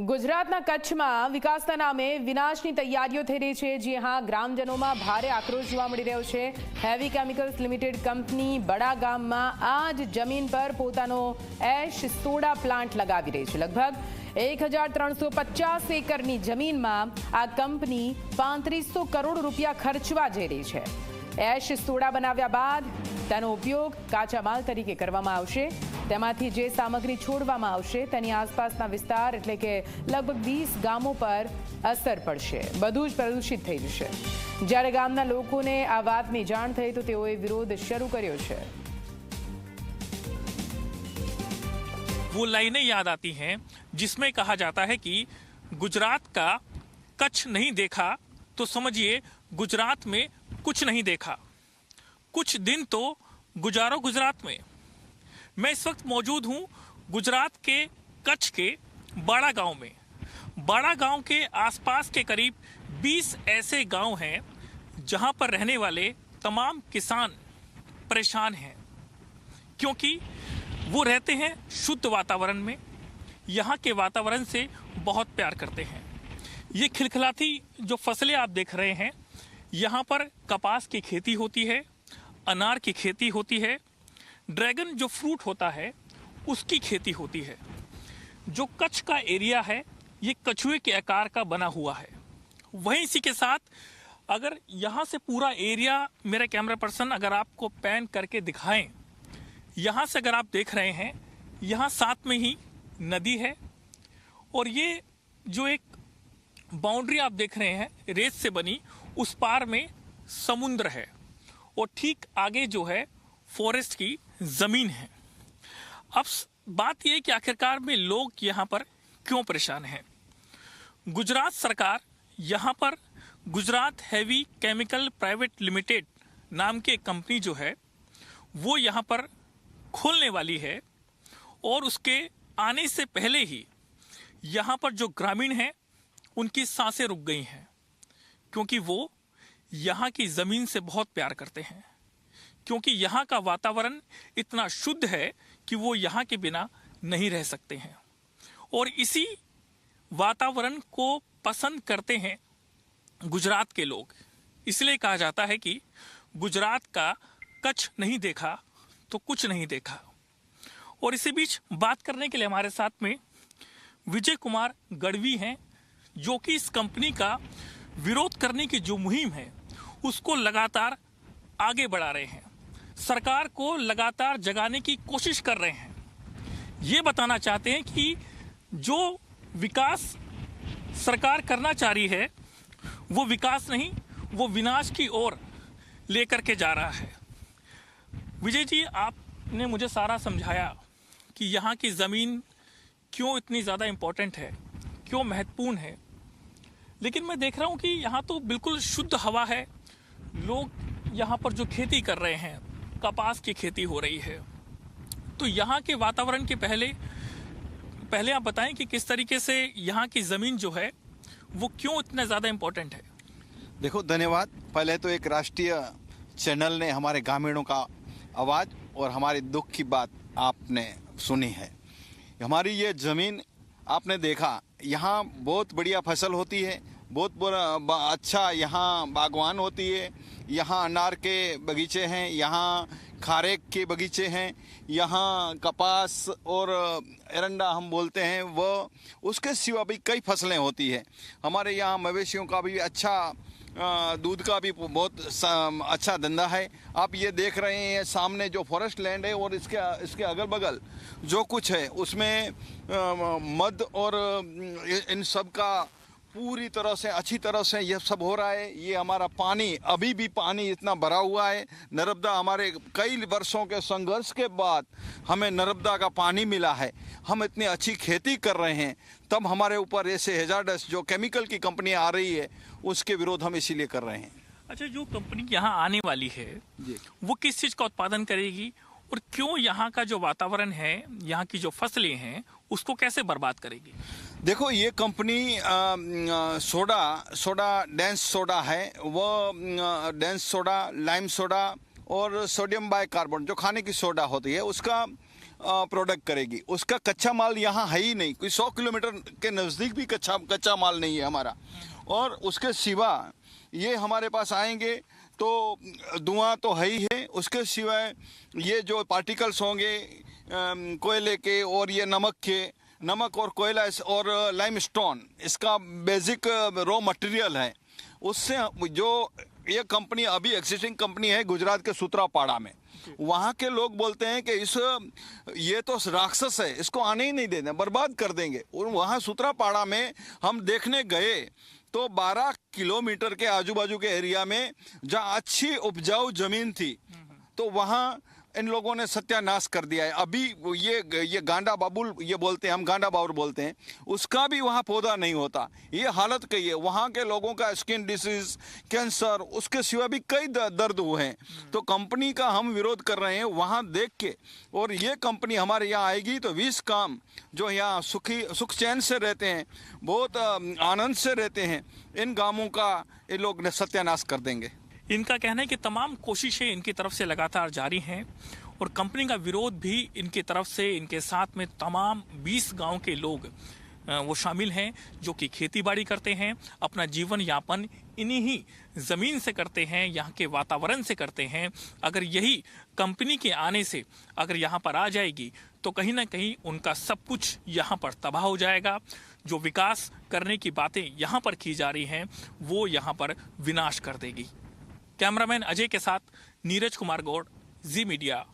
ગુજરાતના કચ્છમાં વિકાસના નામે વિનાશની તૈયારીઓ થઈ રહી છે। જી હા, ગ્રામજનોમાં ભારે આક્રોશ જોવા મળી રહ્યો છે। હેવી કેમિકલ્સ લિમિટેડ કંપની બડા ગામમાં આ જ જમીન પર પોતાનો એશ સોડા પ્લાન્ટ લગાવી રહી છે। લગભગ 1350 એકરની જમીનમાં આ કંપની 3500 કરોડ રૂપિયા ખર્ચવા જઈ રહી છે। એશ સોડા બનાવ્યા બાદ તેનો ઉપયોગ કાચા માલ તરીકે કરવામાં આવશે। તેમાંથી જે સામગ્રી છોડવામાં આવશે તેની આસપાસના વિસ્તાર એટલે કે લગભગ 20 ગામો પર અસર પડશે, બધું જ પ્રદૂષિત થઈ જશે। જ્યારે ગામના લોકોને આ વાતની જાણ થઈ તો તેઓએ વિરોધ શરૂ કર્યો છે। वो लाइनें याद आती हैं जिसमें कहा जाता है कि गुजरात का कच्छ नहीं देखा तो समझिए गुजरात में कुछ नहीं देखा। कुछ दिन तो गुजारो गुजरात में। मैं इस वक्त मौजूद हूँ गुजरात के कच्छ के बाड़ा गांव में। बाड़ा गांव के आसपास के करीब 20 ऐसे गांव हैं जहां पर रहने वाले तमाम किसान परेशान हैं, क्योंकि वो रहते हैं शुद्ध वातावरण में, यहाँ के वातावरण से बहुत प्यार करते हैं। ये खिलखिलाती जो फसलें आप देख रहे हैं, यहाँ पर कपास की खेती होती है, अनार की खेती होती है, ड्रैगन जो फ्रूट होता है उसकी खेती होती है। जो कच्छ का एरिया है ये कछुए के आकार का बना हुआ है। वहीं इसी के साथ अगर यहाँ से पूरा एरिया मेरा कैमरा पर्सन अगर आपको पैन करके दिखाएं, यहाँ से अगर आप देख रहे हैं यहाँ साथ में ही नदी है और ये जो एक बाउंड्री आप देख रहे हैं रेत से बनी, उस पार में समुद्र है और ठीक आगे जो है फॉरेस्ट की जमीन है। अब बात यह कि आखिरकार में लोग यहाँ पर क्यों परेशान हैं। गुजरात सरकार यहाँ पर Gujarat heavy chemical private limited नाम की एक कंपनी जो है वो यहाँ पर खोलने वाली है और उसके आने से पहले ही यहाँ पर जो ग्रामीण हैं उनकी सांसें रुक गई हैं, क्योंकि वो यहाँ की ज़मीन से बहुत प्यार करते हैं, क्योंकि यहाँ का वातावरण इतना शुद्ध है कि वो यहाँ के बिना नहीं रह सकते हैं। और इसी वातावरण को पसंद करते हैं गुजरात के लोग। इसलिए कहा जाता है कि गुजरात का कच्छ नहीं देखा तो कुछ नहीं देखा। और इसी बीच बात करने के लिए हमारे साथ में विजय कुमार गढ़वी हैं, जो कि इस कंपनी का विरोध करने की जो मुहिम है उसको लगातार आगे बढ़ा रहे हैं, सरकार को लगातार जगाने की कोशिश कर रहे हैं। ये बताना चाहते हैं कि जो विकास सरकार करना चाह रही है वो विकास नहीं, वो विनाश की ओर लेकर के जा रहा है। विजय जी, आपने मुझे सारा समझाया कि यहाँ की ज़मीन क्यों इतनी ज़्यादा इम्पोर्टेंट है, क्यों महत्वपूर्ण है, लेकिन मैं देख रहा हूँ कि यहाँ तो बिल्कुल शुद्ध हवा है। लोग यहाँ पर जो खेती कर रहे हैं, कपास की खेती हो रही है, तो यहाँ के वातावरण के पहले आप बताएं कि किस तरीके से यहाँ की ज़मीन जो है वो क्यों इतना ज़्यादा इम्पोर्टेंट है। देखो, धन्यवाद। पहले तो एक राष्ट्रीय चैनल ने हमारे ग्रामीणों का आवाज़ और हमारे दुख की बात आपने सुनी है। हमारी ये ज़मीन आपने देखा, यहाँ बहुत बढ़िया फसल होती है, बहुत अच्छा यहाँ बागवान होती है, यहाँ अनार के बगीचे हैं, यहाँ खारेक के बगीचे हैं, यहाँ कपास और एरंडा हम बोलते हैं वो, उसके सिवा भी कई फसलें होती है। हमारे यहाँ मवेशियों का भी अच्छा दूध का भी बहुत अच्छा धंधा है। आप ये देख रहे हैं सामने जो फॉरेस्ट लैंड है और इसके अगल बगल जो कुछ है उसमें मध और इन सब का पूरी तरह से अच्छी तरह से यह सब हो रहा है। ये हमारा पानी, अभी भी पानी इतना भरा हुआ है। नर्मदा, हमारे कई वर्षों के संघर्ष के बाद हमें नर्मदा का पानी मिला है। हम इतनी अच्छी खेती कर रहे हैं, तब हमारे ऊपर ऐसे हैजार्डस जो केमिकल की कंपनी आ रही है उसके विरोध हम इसीलिए कर रहे हैं। अच्छा, जो कंपनी यहाँ आने वाली है वो किस चीज़ का उत्पादन करेगी और क्यों यहाँ का जो वातावरण है, यहाँ की जो फसलें हैं उसको कैसे बर्बाद करेगी? देखो, ये कंपनी सोडा डेंस सोडा है, वो डेंस सोडा, लाइम सोडा और सोडियम बाइकार्बोनेट जो खाने की सोडा होती है उसका प्रोडक्ट करेगी। उसका कच्चा माल यहाँ है ही नहीं, कोई 100 किलोमीटर के नज़दीक भी कच्चा माल नहीं है हमारा। और उसके सिवा ये हमारे पास आएंगे तो धुआं तो है ही है, उसके सिवाय ये जो पार्टिकल्स होंगे कोयले के और ये नमक और कोयला और लाइमस्टोन, इसका बेसिक रॉ मटेरियल है। उससे जो ये कंपनी अभी एग्जिस्टिंग कंपनी है गुजरात के सूत्रापाड़ा में, वहाँ के लोग बोलते हैं कि ये तो राक्षस है, इसको आने ही नहीं देना, बर्बाद कर देंगे। और वहाँ सूत्रापाड़ा में हम देखने गए तो 12 किलोमीटर के आजू बाजू के एरिया में जहाँ अच्छी उपजाऊ जमीन थी तो वहाँ इन लोगों ने सत्यानाश कर दिया है। अभी ये गांडा बाबुल ये बोलते हैं, हम गांडा बाबुल बोलते हैं, उसका भी वहाँ पौधा नहीं होता। ये हालत कही है वहाँ के लोगों का, स्किन डिसीज, कैंसर, उसके सिवा भी कई दर्द हुए हैं। तो कंपनी का हम विरोध कर रहे हैं वहाँ देख के। और ये कंपनी हमारे यहाँ आएगी तो 20 काम जो यहाँ सुख चैन से रहते हैं, बहुत आनंद से रहते हैं, इन गांवों का ये लोग सत्यानाश कर देंगे। इनका कहना है कि तमाम कोशिशें इनकी तरफ से लगातार जारी हैं और कंपनी का विरोध भी इनकी तरफ से, इनके साथ में तमाम 20 गांव के लोग वो शामिल हैं जो कि खेती बाड़ी करते हैं, अपना जीवन यापन इन्हीं ही ज़मीन से करते हैं, यहाँ के वातावरण से करते हैं। अगर यही कंपनी के आने से अगर यहाँ पर आ जाएगी तो कहीं ना कहीं उनका सब कुछ यहाँ पर तबाह हो जाएगा। जो विकास करने की बातें यहाँ पर की जा रही हैं वो यहाँ पर विनाश कर देगी। कैमरामैन अजय के साथ नीरज कुमार गौड़, जी मीडिया,